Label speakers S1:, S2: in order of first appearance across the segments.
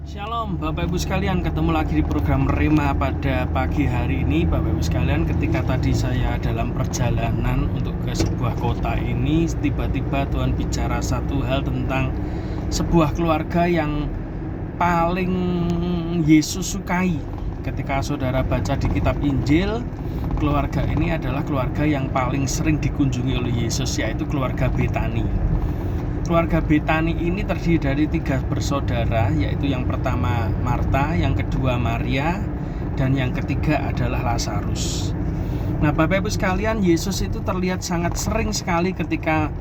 S1: Shalom Bapak Ibu sekalian, ketemu lagi di program Rema pada pagi hari ini. Bapak Ibu sekalian, ketika tadi saya dalam perjalanan untuk ke sebuah kota ini, tiba-tiba Tuhan bicara satu hal tentang sebuah keluarga yang paling Yesus sukai. Ketika saudara baca di kitab Injil, keluarga ini adalah keluarga yang paling sering dikunjungi oleh Yesus, yaitu keluarga Betani. Keluarga Betani ini terdiri dari 3 bersaudara, yaitu yang pertama Marta, yang kedua Maria, dan yang ketiga adalah Lazarus. Nah, Bapak Ibu sekalian, Yesus itu terlihat sangat sering sekali ketika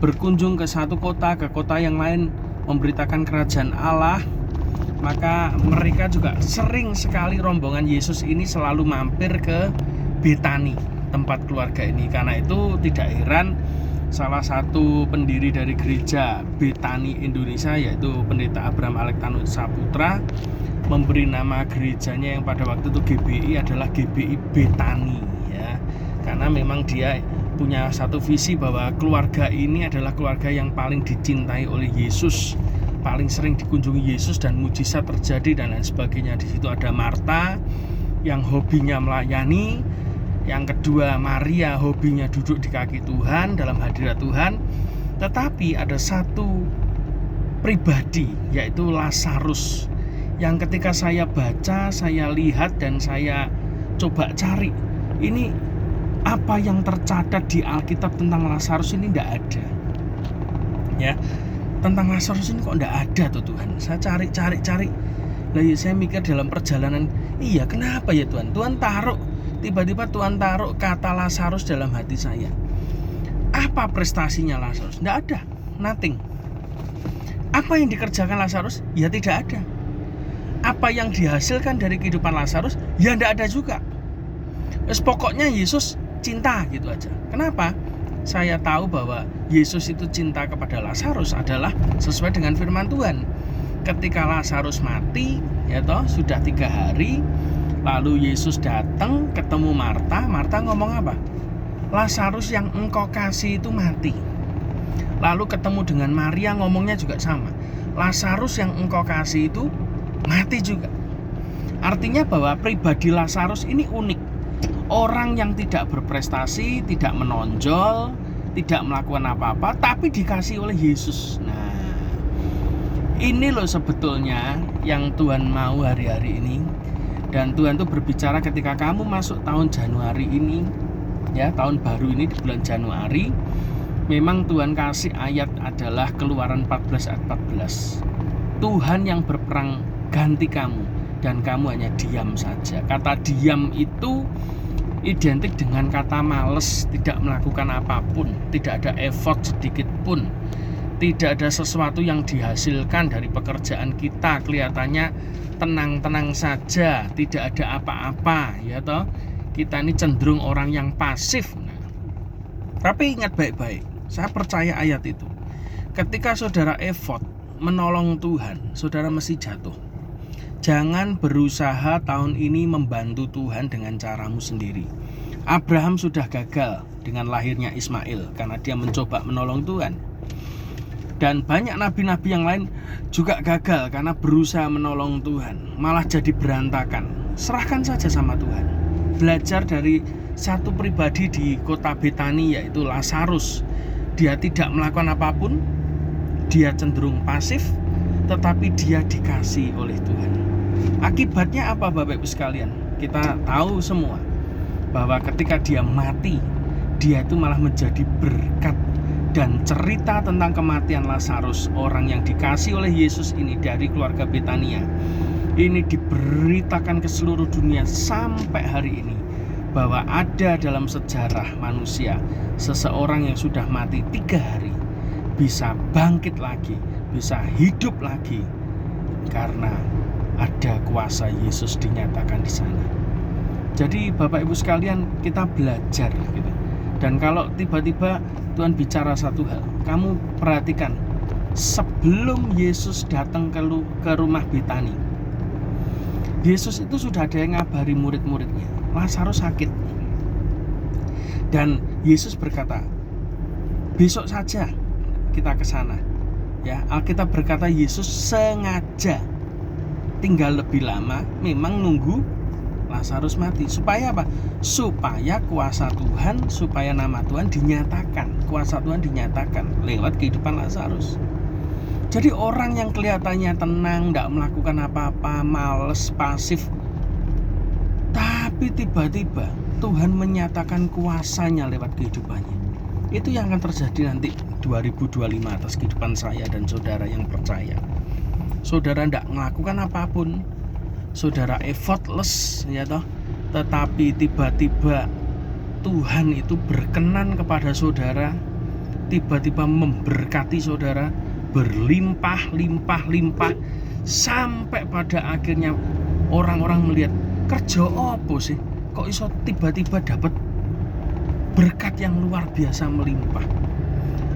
S1: berkunjung ke satu kota, ke kota yang lain, memberitakan kerajaan Allah. Maka mereka juga sering sekali, rombongan Yesus ini selalu mampir ke Betani, tempat keluarga ini. Karena itu tidak heran salah satu pendiri dari gereja Betani Indonesia, yaitu Pendeta Abraham Alektanus Saputra, memberi nama gerejanya yang pada waktu itu GBI adalah GBI Betani, ya. Karena memang dia punya satu visi bahwa keluarga ini adalah keluarga yang paling dicintai oleh Yesus, paling sering dikunjungi Yesus dan mujizat terjadi dan lain sebagainya. Di situ ada Marta yang hobinya melayani. Yang kedua Maria, hobinya duduk di kaki Tuhan, dalam hadirat Tuhan. Tetapi ada satu pribadi, yaitu Lazarus, yang ketika saya baca, saya lihat dan saya coba cari, ini apa yang tercatat di Alkitab tentang Lazarus ini tidak ada. Ya, tentang Lazarus ini kok tidak ada tuh Tuhan. Saya cari. Lah ya, saya mikir dalam perjalanan, iya kenapa ya Tuhan? Tiba-tiba Tuhan taruh kata Lazarus dalam hati saya. Apa prestasinya Lazarus? Tidak ada, nothing. Apa yang dikerjakan Lazarus? Ya tidak ada. Apa yang dihasilkan dari kehidupan Lazarus? Ya tidak ada juga. Terus pokoknya Yesus cinta gitu aja. Kenapa? Saya tahu bahwa Yesus itu cinta kepada Lazarus adalah sesuai dengan firman Tuhan. Ketika Lazarus mati, ya toh, sudah 3 hari, lalu Yesus datang ketemu Marta. Marta ngomong apa? Lazarus yang engkau kasih itu mati. Lalu ketemu dengan Maria, ngomongnya juga sama. Lazarus yang engkau kasih itu mati juga. Artinya bahwa pribadi Lazarus ini unik. Orang yang tidak berprestasi, tidak menonjol, tidak melakukan apa-apa, tapi dikasih oleh Yesus. Nah, ini loh sebetulnya yang Tuhan mau hari-hari ini. Dan Tuhan tuh berbicara ketika kamu masuk tahun Januari ini, ya, tahun baru ini di bulan Januari. Memang Tuhan kasih ayat adalah Keluaran 14 ayat 14. Tuhan yang berperang ganti kamu, dan kamu hanya diam saja. Kata diam itu identik dengan kata males, tidak melakukan apapun, tidak ada effort sedikit pun. Tidak ada sesuatu yang dihasilkan dari pekerjaan kita, kelihatannya tenang-tenang saja, tidak ada apa-apa, ya toh. Kita ini cenderung orang yang pasif. Nah, tapi ingat baik-baik, saya percaya ayat itu. Ketika saudara effort menolong Tuhan, saudara mesti jatuh. Jangan berusaha tahun ini membantu Tuhan dengan caramu sendiri. Abraham sudah gagal dengan lahirnya Ismail karena dia mencoba menolong Tuhan. Dan banyak nabi-nabi yang lain juga gagal karena berusaha menolong Tuhan, malah jadi berantakan. Serahkan saja sama Tuhan. Belajar dari satu pribadi di kota Betani, yaitu Lazarus. Dia tidak melakukan apapun, dia cenderung pasif, tetapi dia dikasih oleh Tuhan. Akibatnya apa Bapak Ibu sekalian? Kita tahu semua bahwa ketika dia mati, dia itu malah menjadi berkat. Dan cerita tentang kematian Lazarus, orang yang dikasih oleh Yesus ini dari keluarga Betania, ini diberitakan ke seluruh dunia sampai hari ini, bahwa ada dalam sejarah manusia seseorang yang sudah mati 3 hari bisa bangkit lagi, bisa hidup lagi, karena ada kuasa Yesus dinyatakan di sana. Jadi Bapak Ibu sekalian, kita belajar gitu. Dan kalau tiba-tiba Tuhan bicara satu hal, kamu perhatikan, sebelum Yesus datang ke rumah Betani, Yesus itu sudah ada yang ngabari murid-muridnya, Lazarus sakit. Dan Yesus berkata, besok saja kita ke sana. Ya, Alkitab berkata Yesus sengaja tinggal lebih lama memang nunggu Lazarus mati. Supaya apa? Supaya kuasa Tuhan, supaya nama Tuhan dinyatakan, kuasa Tuhan dinyatakan lewat kehidupan Lazarus. Jadi orang yang kelihatannya tenang, tidak melakukan apa-apa, males, pasif, tapi tiba-tiba Tuhan menyatakan kuasanya lewat kehidupannya. Itu yang akan terjadi nanti 2025 atas kehidupan saya dan saudara yang percaya. Saudara tidak melakukan apapun, saudara effortless, ya toh, tetapi tiba-tiba Tuhan itu berkenan kepada saudara, tiba-tiba memberkati saudara berlimpah, sampai pada akhirnya orang-orang melihat, kerja apa sih? Kok iso tiba-tiba dapat berkat yang luar biasa melimpah?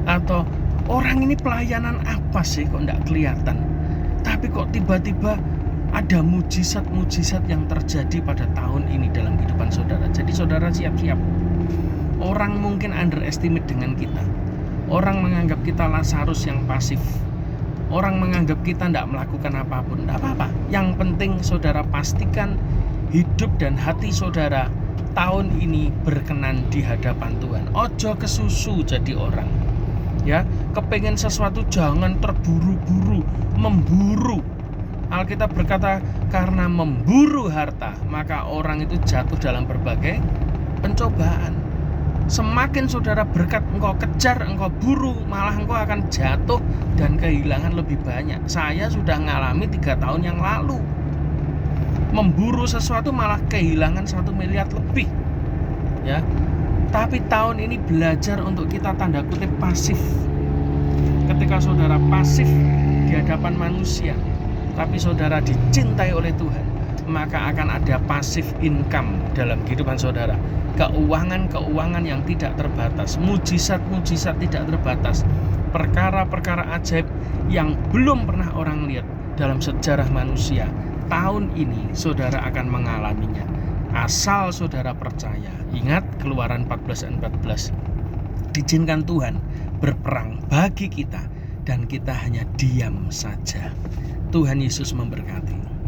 S1: Atau orang ini pelayanan apa sih kok tidak kelihatan? Tapi kok tiba-tiba ada mujizat-mujizat yang terjadi pada tahun ini dalam kehidupan saudara. Jadi saudara siap-siap. Orang mungkin underestimate dengan kita. Orang menganggap kita Lazarus yang pasif. Orang menganggap kita tidak melakukan apapun. Tidak apa-apa. Yang penting saudara pastikan hidup dan hati saudara tahun ini berkenan di hadapan Tuhan. Ojo kesusu jadi orang. Ya, kepengen sesuatu jangan terburu-buru, memburu. Alkitab berkata, karena memburu harta, maka orang itu jatuh dalam berbagai pencobaan. Semakin saudara berkat engkau kejar, engkau buru, malah engkau akan jatuh dan kehilangan lebih banyak. Saya sudah mengalami 3 tahun yang lalu. Memburu sesuatu malah kehilangan 1 miliar lebih. Ya. Tapi tahun ini belajar untuk kita tanda kutip pasif. Ketika saudara pasif di hadapan manusia, tapi saudara dicintai oleh Tuhan, maka akan ada passive income dalam kehidupan saudara. Keuangan yang tidak terbatas, mujizat tidak terbatas, perkara-perkara ajaib yang belum pernah orang lihat dalam sejarah manusia. Tahun ini saudara akan mengalaminya, asal saudara percaya. Ingat Keluaran 14:14, diizinkan Tuhan berperang bagi kita dan kita hanya diam saja. Tuhan Yesus memberkati.